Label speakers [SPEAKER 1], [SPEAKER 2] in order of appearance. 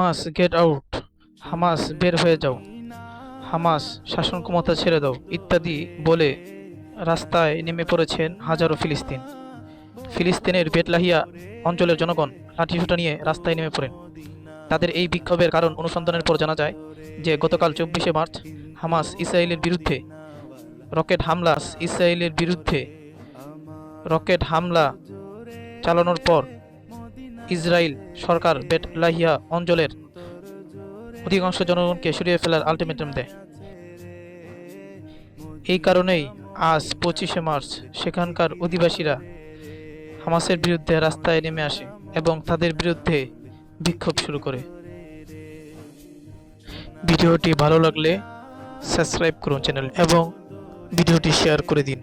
[SPEAKER 1] Hamas get out, Hamas বের হয়ে যাও, হামাস শাসন ক্ষমতা ছেড়ে দাও ইত্যাদি বলে রাস্তায় নেমে পড়েছেন হাজারো ফিলিস্তিনের বেতলাহিয়া অঞ্চলের জনগণ লাঠিসোঁটা নিয়ে রাস্তায় নেমে পড়েন। তাদের এই বিক্ষোভের কারণ অনুসন্ধানের পর জানা যায় যে গতকাল 24শে মার্চ হামাস ইসরায়েলের বিরুদ্ধে রকেট হামলা চালানোর পর ইসরায়েল সরকার বেতলাহিয়া অঞ্চলের অধিকাংশ জনগণকে সরিয়ে ফেলার আলটিমেটাম দেয়। এই কারণেই আজ 25শে মার্চ সেখানকার অধিবাসীরা হামাসের বিরুদ্ধে রাস্তায় নেমে আসে এবং তাদের বিরুদ্ধে বিক্ষোভ শুরু করে। ভিডিওটি ভালো লাগলে সাবস্ক্রাইব করুন চ্যানেল এবং ভিডিওটি শেয়ার করে দিন।